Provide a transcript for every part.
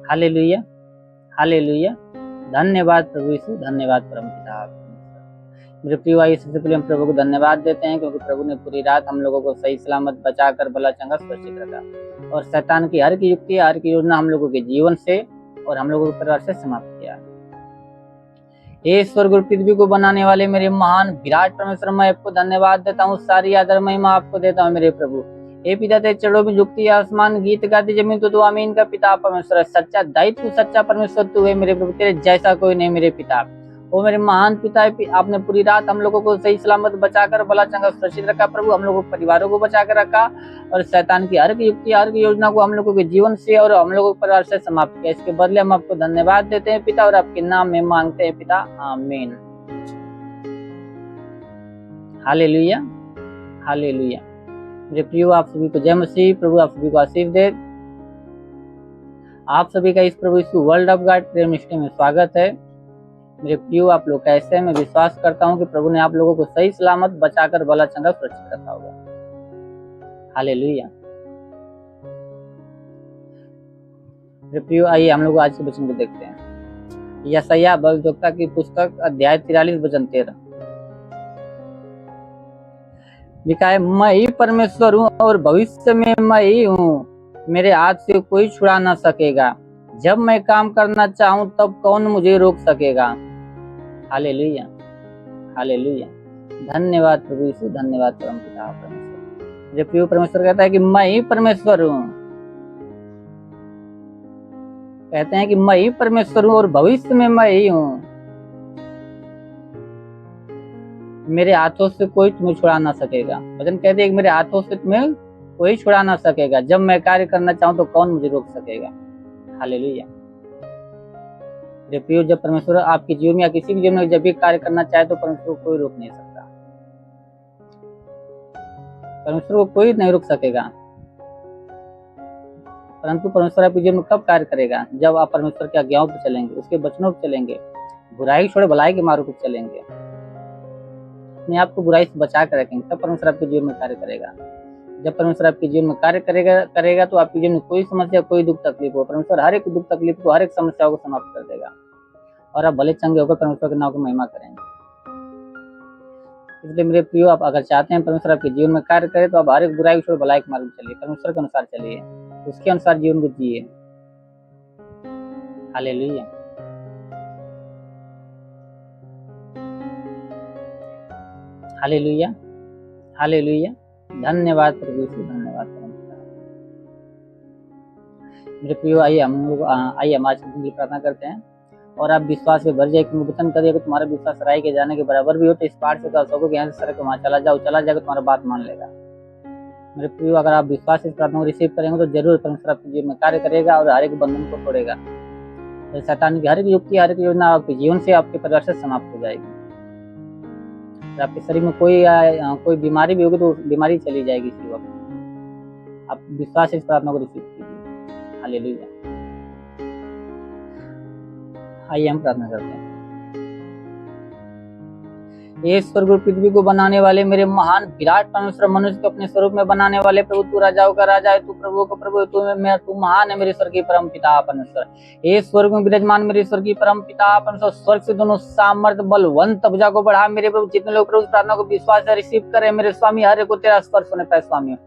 Hallelujah, hallelujah. धन्यवाद प्रभु यीशु, धन्यवाद परमपिता। मेरे प्रिय भाई, सबसे पहले हम प्रभु को धन्यवाद देते हैं क्योंकि प्रभु ने पूरी रात हम लोगों को सही सलामत बचाकर भला चंगा सुरक्षित रखा और शैतान की हर की युक्ति, हर की योजना हम लोगों के जीवन से और हम लोगों के परिवार से समाप्त किया। हे स्वर्ग और पृथ्वी को बनाने वाले मेरे महान विराट परमेश्वर, मैं आपको धन्यवाद देता हूँ। सारी आदर महिमा आपको देता हूँ मेरे प्रभु। हे पिता, तेरे चरणों में झुकती आसमान, गीत गाती जमीन, तो आमीन का पिता परमेश्वर। सच्चा दायित्व, सच्चा परमेश्वर तू है मेरे प्रभु, तेरे जैसा कोई नहीं मेरे पिता। ओ मेरे महान पिता, आपने पूरी रात हम लोगों को सही सलामत बचाकर भला चंगा सुरक्षित रखा प्रभु। हम लोगों के परिवारों को बचा कर रखा और शैतान की हर की युक्ति, हर की योजना को हम लोगों के जीवन से और हम लोगों के परिवार से समाप्त किया। इसके बदले हम आपको धन्यवाद देते हैं पिता और आपके नाम में मांगते हैं पिता, आमीन। Hallelujah, hallelujah. मेरे प्रियो, आप सभी को जय मसीह। प्रभु आप सभी को आशीष दे। आप सभी का इस Prabhu Yeshu world of God prayer ministry में स्वागत है। मेरे प्रियो, आप लोग कैसे हैं? मैं विश्वास करता हूं कि प्रभु ने आप लोगों को सही सलामत बचाकर भला चंगा सुरक्षित रखा होगा। हालेलुया। मेरे प्रियो, आइए हम लोग आज के वचन को देखते हैं। यशायाह भविष्यवक्ता की पुस्तक अध्याय 43 वचन 13 लिखा है, मैं ही परमेश्वर हूँ और भविष्य में मैं ही हूँ, मेरे हाथ से कोई छुड़ा ना सकेगा। जब मैं काम करना चाहूं तब कौन मुझे रोक सकेगा। Hallelujah, hallelujah. धन्यवाद प्रभु यीशु, धन्यवाद परमपिता परमेश्वर। मेरे प्रिय, परमेश्वर कहता है कि मैं ही परमेश्वर हूँ। कहते हैं कि मैं ही परमेश्वर हूँ और भविष्य में मैं ही हूँ, मेरे हाथों से कोई तुम्हें छुड़ा ना सकेगा। वचन कहते हैं कि मेरे हाथों से तुम्हें कोई छुड़ा ना सकेगा। जब मैं कार्य करना चाहूं तो कौन मुझे रोक सकेगा। हालेलुया। मेरे प्रियो, जब परमेश्वर आपके जीवन में या किसी भी जीवन में जब भी कार्य करना चाहे तो परमेश्वर को कोई रोक नहीं सकता। परमेश्वर को कोई नहीं रोक सकेगा। परंतु परमेश्वर आपके जीवन में कब कार्य करेगा? जब आप परमेश्वर की आज्ञाओं पर चलेंगे, उसके वचनों पर चलेंगे, बुराई छोड़ भलाई के मार्ग पर चलेंगे, अपने आप को बुराई से बचा कर रखेंगे, तब परमेश्वर आपके जीवन में कार्य करेगा। जब परमेश्वर आपके जीवन में कार्य करेगा तो आपके जीवन में कोई समस्या, कोई दुख तकलीफ हो, परमेश्वर हर एक दुख तकलीफ को, हर एक समस्या को समाप्त कर देगा और आप भले चंगे होकर परमेश्वर के नाम की महिमा करेंगे। इसलिए मेरे प्रियो, आप अगर चाहते हैं परमेश्वर आपके जीवन में कार्य करे तो आप हर एक बुराई छोड़ भलाई के मार्ग में चलिए, परमेश्वर के अनुसार चलिए, उसके अनुसार जीवन को जिए। Hallelujah, hallelujah, hallelujah. धन्यवाद प्रभु यीशु, धन्यवाद परमेश्वर। मेरे प्रियो, आइए हम आज के दिन की प्रार्थना करते हैं और आप विश्वास से भर जाए क्योंकि वचन करिए कि तुम्हारा विश्वास राई के जाने के बराबर भी हो तो इस पार से कह सको कि यहाँ से सड़क वहां चला जाएगा, तुम्हारा बात मान लेगा। मेरे प्रियो, अगर आप विश्वास से इस प्रार्थना को रिसीव करेंगे तो जरूर परमेश्वर आपके जीवन में कार्य करेगा और हर एक बंधन को तोड़ेगा। तो शैतान की हर एक युक्ति, हर एक योजना आपके जीवन से, आपके परिवार से समाप्त हो जाएगी। आपके शरीर में कोई बीमारी भी होगी तो बीमारी चली जाएगी इसी वक्त। आप विश्वास से इस प्रार्थना को रिसीव कीजिए। हालेलुया। आइए हम प्रार्थना करते हैं। ये स्वर्ग और पृथ्वी को बनाने वाले मेरे महान विराट परमेश्वर, मनुष्य को अपने स्वरूप में बनाने वाले प्रभु, तू राजाओं का राजा है, तू प्रभु का प्रभु, तू महान है मेरे स्वर्गीय परम पिता परमेश्वर। हे स्वर्ग में विराजमान मेरे स्वर्गीय परम पिता परमेश्वर, स्वर्ग से दोनों सामर्थ बलवंत भुजा को बढ़ा मेरे प्रभु। जितने लोग प्रभु प्रार्थना को विश्वास से रिसीव करे मेरे स्वामी, हर एक को तेरा स्पर्श होने पाए स्वामी,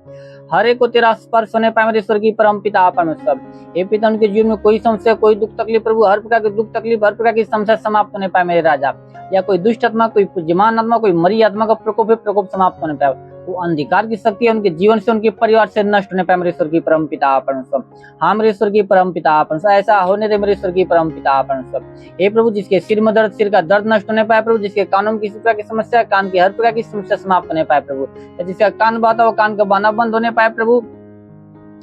हर एक को तेरा स्पर्श होने पाए मेरे स्वर्गीय परम पिता परमेश्वर। हे पिता, उनके जीवन में कोई समस्या, कोई दुख तकलीफ प्रभु, हर प्रकार की दुख तकलीफ, हर प्रकार की समस्या समाप्त होने पाए मेरे राजा। या कोई दुष्ट आत्मा, कोई पूज्यमान आत्मा, कोई मरी आत्मा का प्रकोप समाप्त होने पाए। वो अंधकार की शक्ति है उनके जीवन से, उनके परिवार से नष्ट होने पाए मेरे स्वर्गीय परम पिता परमेश्वर। हाँ मेरे स्वर्गीय परम पिता परमेश्वर, ऐसा होने दे मेरे स्वर्गीय परम पिता परमेश्वर। हे प्रभु, जिसके सिर में दर्द, सिर का दर्द नष्ट होने पाए प्रभु, जिसके कानों में किसी प्रकार की समस्या, कान की हर प्रकार की समस्या समाप्त होने पाए प्रभु, जिसका कान बहता हो कान का बहना बंद होने पाए प्रभु,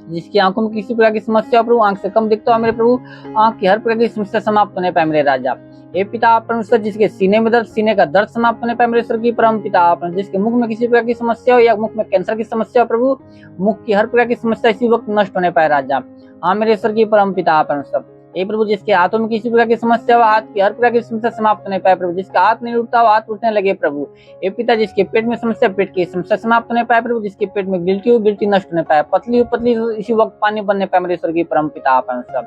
जिसकी आंखों में किसी प्रकार की समस्या प्रभु, आंख से कम दिखता हो मेरे प्रभु, आंख की हर प्रकार की समस्या समाप्त होने पाए मेरे राजा। हे पिता परमेश्वर, जिसके सीने में दर्द, सीने का दर्द समाप्त होने पाए मेरे स्वर्गीय परम पिता परमेश्वर, जिसके मुख में किसी प्रकार की समस्या हो या मुख में कैंसर की समस्या हो प्रभु, मुख की हर प्रकार की समस्या इसी वक्त नष्ट होने पाए राजा। हाँ मेरे स्वर्गीय परम पिता परमेश्वर। हे प्रभु जिसके हाथों में किसी प्रकार की समस्या हो, हाथ की हर प्रकार की समस्या समाप्त होने पाए प्रभु। जिसका हाथ नहीं उठता हो, हाथ उठने लगे प्रभु। हे पिता जिसके पेट में समस्या, पेट की समस्या समाप्त होने पाए प्रभु। जिसके पेट में गिल्टी हो, गिल्टी नष्ट होने पाए। पतली हो, पतली इसी वक्त पानी बनने पाए मेरे स्वर्गीय परम पिता परमेश्वर।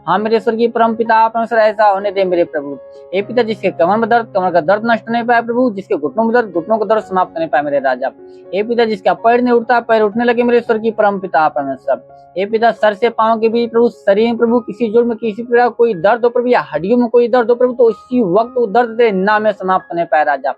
हाँ मेरे स्वर्गीय परम पिता परमेश्वर, ऐसा होने दे मेरे प्रभु। हे पिता जिसके कमर में दर्द, कमर का दर्द नष्ट होने पाए प्रभु। जिसके घुटनों में दर्द, घुटनों का दर्द समाप्त होने पाए मेरे राजा। हे पिता जिसका पैर नहीं उठता, पैर उठने लगे मेरे स्वर्गीय परम पिता परमेश्वर। हे पिता सर से पांव के बीच प्रभु, शरीर में प्रभु किसी जोड़ में किसी प्रकार कोई दर्द हो प्रभु, या हड्डियों में कोई दर्द हो प्रभु, तो इसी वक्त वो दर्द तेरे नाम में समाप्त होने पाए राजा।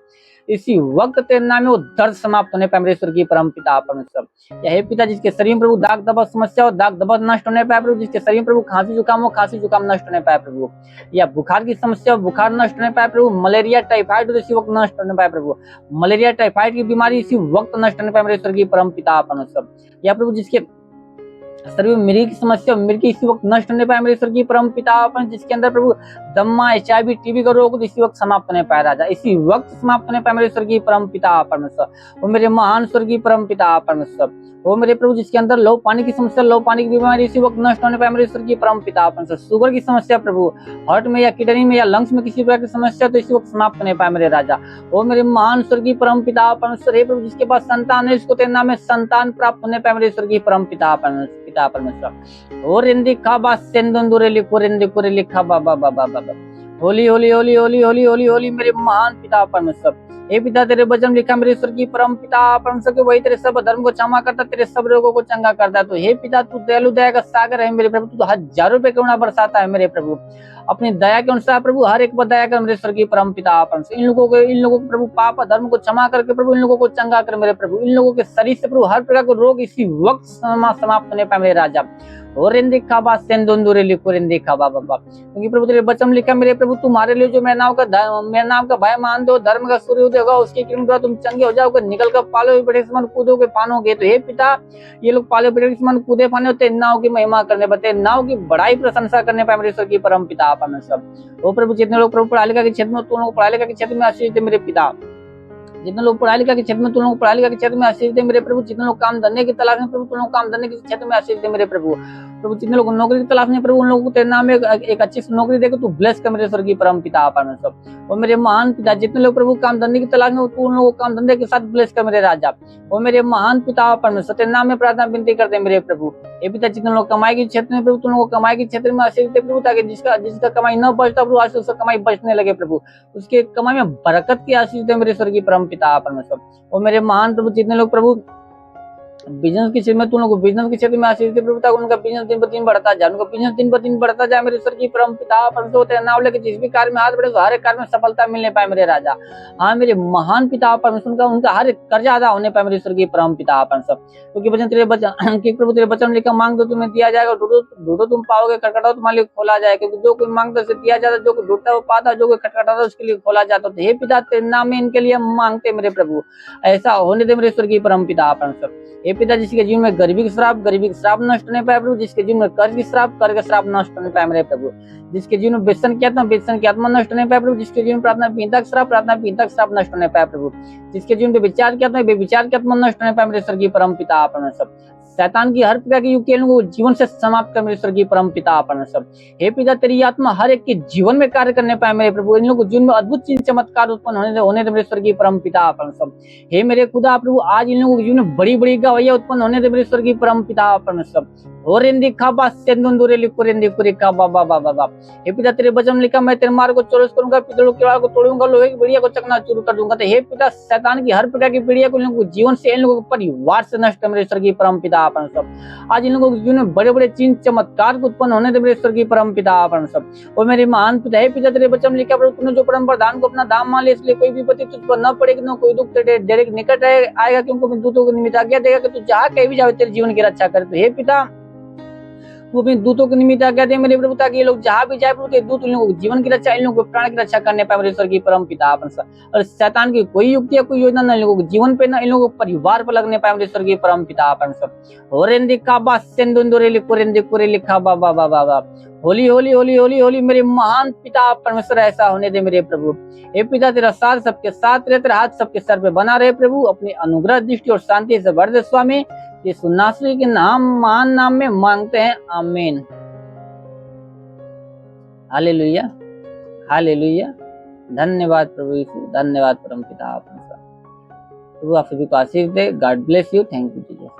इसी वक्त तेरे नाम में वो दर्द समाप्त होने पाए मेरे स्वर्गीय परम पिता परमेश्वर। या हे पिता जिसके शरीर में प्रभु दाग दबा समस्या हो, दाग दबा नष्ट होने पाए प्रभु। जिसके शरीर में प्रभु खांसी जुकाम हो, खांसी जुकाम नष्ट होने पाए प्रभु। या बुखार की समस्या हो, बुखार नष्ट होने पाए प्रभु। मलेरिया टाइफाइड इसी वक्त नष्ट होने पाए प्रभु। मलेरिया टाइफाइड की बीमारी इसी वक्त नष्ट होने पाए मेरे स्वर्गीय परम पिता परमेश्वर। या प्रभु जिसके शरीर में मिर्गी की समस्या, मिर्गी इसी वक्त नष्ट होने पाए मेरे स्वर्गीय परम पिता अपन। जिसके अंदर प्रभु दम्मा, HIV, TB का रोग इसी वक्त समाप्त होने पाए राजा। इसी वक्त समाप्त होने पाए मेरे स्वर्गीय परम पिता परमेश्वर। वो मेरे महान स्वर्गीय परम पिता परमेश्वर। वो मेरे प्रभु जिसके अंदर लो पानी की समस्या, लो पानी की बीमारी इसी वक्त नष्ट होने पाए मेरे स्वर्गीय परम पिता परमेश्वर। शुगर की समस्या प्रभु, हार्ट में या किडनी में या लंग्स में किसी प्रकार की समस्या, तो इसी वक्त समाप्त होने पाए मेरे राजा। वो मेरे महान स्वर्गीय परम पिता परमेश्वर। हे प्रभु जिसके पास संतान है, इसको तेरे नाम में संतान प्राप्त होने पाए मेरे स्वर्गीय परम पिता परमेश्वर। और इंदी खाबा सेंदुरे लिखो रेंदी कुरे लिखा बाबा बाबा बाबा। होली होली होली होली होली होली होली मेरे महान पिता परमेश्वर। हे पिता तेरे वचन लिखा मेरे स्वर्गीय परम पिता परमेश्वर के वही तेरे सब धर्म को क्षमा करता, तेरे सब रोगों को चंगा करता है। तो हे पिता तू दयालु दया का सागर है मेरे प्रभु। तू हजारों रुपए करुणा बरसाता है मेरे प्रभु। अपनी दया के अनुसार प्रभु हर एक पर दया कर मेरे स्वर्गीय परम पिता परमेश्वर। इन लोगों को प्रभु पाप धर्म को क्षमा करके प्रभु इन लोगों को चंगा कर मेरे प्रभु। इन लोगों के शरीर से प्रभु हर प्रकार के रोग इसी वक्त समाप्त होने पाए मेरे राजा। और लिखा सेंदुरे लिखो रेंदिखा बाबा। क्योंकि प्रभु तेरे वचन लिखा मेरे प्रभु, तुम्हारे लिए जो मेरे नाम का भय मान दो, धर्म का सूर्योदय होगा, उसके किरण द्वारा तुम चंगे हो जाओगे, निकल कर पाले बड़े समान कूदोगे फानोगे। तो हे पिता ये लोग पाले बड़े समान कूदे फाने होते, नाव की महिमा करने पाते, नाव की बड़ाई प्रशंसा करने पाए मेरे स्वर्गीय परम पिता परमेश्वर। वो प्रभु जितने लोग प्रभु पढ़ा लिखा के क्षेत्र में, तुम लोग पढ़ा लिखा के क्षेत्र में आशीष दे मेरे पिता। जितने लोग पढ़ा लिखा के क्षेत्र में, तुम लोग पढ़ा लिखा के क्षेत्र में आशीष दे मेरे प्रभु। जितने लोग काम धंधे की तलाश में प्रभु, तुम लोग काम धंधे के क्षेत्र में आशीष दे मेरे प्रभु। प्रभु जितने लोग नौकरी की तलाश में प्रभु, उन लोगों को तेरे नाम में एक अच्छी नौकरी देकर तू ब्लेस कर मेरे स्वर्गीय परम पिता परमेश्वर। और मेरे महान पिता जितने लोग प्रभु काम धंधे की तलाश में, तू उन लोगों को काम धंधे के साथ ब्लेस कर मेरे राजा। और मेरे महान पिता परमेश्वर तेरे नाम में प्रार्थना विनती करते मेरे प्रभु। ये पिता जितने लोग कमाई के क्षेत्र में प्रभु, तुम लोग कमाई के क्षेत्र में आशीष दे प्रभु, ताकि जिसका कमाई न बचता प्रभु, आज उसका कमाई बचने लगे प्रभु। उसके कमाई में बरकत की आशीष दे मेरे स्वर्गीय परम पिता परमेश्वर। और मेरे महान प्रभु जितने लोग प्रभु बिजनेस के क्षेत्र में, तुम लोग बिजनेस के क्षेत्र में आशीष दे प्रभु, ताकि उनका बिजनेस दिन ब दिन बढ़ता जाए, उनका बिजनेस दिन ब दिन बढ़ता जाए मेरे स्वर्गीय परम पिता परमेश्वर। तेरे नाम लेके जिस भी कार्य में हाथ बढ़े, हर एक कार्य में सफलता मिलने पाए मेरे राजा। हाँ मेरे महान पिता परमेश्वर, उनका हर एक कर्जा अदा होने पाए मेरे स्वर्गीय परम पिता परमेश्वर। क्योंकि वचन तेरे वचन कि प्रभु तेरे वचन लिखा, मांग दो तुम्हें दिया जाएगा, ढूंढो तुम पाओगे, खटखटाओ तुम्हारे लिए खोला जाएगा। क्योंकि जो कोई मांगता उसे दिया जाता, जो कोई ढूंढता वो पाता, जो कोई खटखटाता उसके लिए खोला जाता। तो हे पिता तेरे नाम में इनके लिए मांगते मेरे प्रभु, ऐसा होने दे मेरे स्वर्गीय परम पिता परमेश्वर। हे पिता जिसके जीवन में गरीबी का श्राप नष्ट होने पाए प्रभु, जिसके जीवन में कर्ज का श्राप नष्ट होने पाए मेरे प्रभु, जिसके जीवन में व्यसन की आत्मा नष्ट होने पाए प्रभु, जिसके जीवन में प्रार्थना पीनता का श्राप नष्ट होने पाए प्रभु, जिसके जीवन में विचार की आत्मा नष्ट होने पाए मेरे स्वर्गीय परम पिता परमेश्वर। शैतान की हर प्रकार की युक्तियों को जीवन से समाप्त कर मेरे स्वर्गीय परम पिता परमेश्वर। हे पिता तेरी आत्मा हर एक के जीवन में कार्य करने पाए मेरे प्रभु, इन लोगों के जीवन में अद्भुत चिन्ह चमत्कार उत्पन्न होने दे मेरे स्वर्गीय परम पिता परमेश्वर। हे मेरे खुदा प्रभु आज इन लोगों के जीवन में बड़ी बड़ी गवाहियां उत्पन्न होने दे मेरे स्वर्गीय परम पिता परमेश्वर। और हे पिता तेरे वचन लिखा, मैं तेरे मार्ग को चौरस करूंगा, पितरों के को तोड़ूंगा, लोहे की बेड़िया को चकनाचूर कर दूंगा। तो हे पिता शैतान की हर प्रकार की बेड़िया को इन लोगों के जीवन से, इन लोगों के परिवार से नष्ट कर मेरे स्वर्गीय परम पिता परमेश्वर। आज इन लोगों के जीवन में बड़े बड़े चिन्ह चमत्कार उत्पन्न होने दे मेरे स्वर्गीय परम पिता परमेश्वर। और मेरे महान पिता हे पिता तेरे वचन लिखा, प्रभु तूने जो परम प्रधान को अपना दाम मान लिया, इसलिए कोई विपत्ति तुझ पर न पड़ेगी, न कोई दुख तेरे निकट आएगा, क्योंकि दूतों को निमित्त आज्ञा देगा कि तू जहाँ कहीं भी जाए तेरे जीवन की रक्षा करे। तो हे पिता वो अपने दूतों के निमित्त आज्ञा दे मेरे प्रभु, ताकि ये लोग जहाँ भी जाए प्रभु तेरे दूत इन लोगों को जीवन की रक्षा, इन लोगों को प्राण की रक्षा करने पाए मेरे स्वर्गीय परम पिता परमेश्वर। और शैतान की कोई युक्ति या कोई योजना न इन लोगों के जीवन पे, न इन लोगों को परिवार पर लगने पाए मेरे स्वर्गीय परम पिता परमेश्वर। होली होली होली होली होली मेरे महान पिता परमेश्वर, ऐसा होने दे मेरे प्रभु। हे पिता तेरा साथ सबके साथ रहे, तेरा हाथ सबके सर पे बना रहे प्रभु, अपनी अनुग्रह दृष्टि और शांति से भर दे स्वामी। यीशु नासरी के नाम महान नाम में मांगते हैं, आमीन। Hallelujah, hallelujah. धन्यवाद प्रभु यीशु, धन्यवाद परम पिता परमेश्वर। प्रभु आप सभी को आशीष दे। God bless you. Thank you Jesus.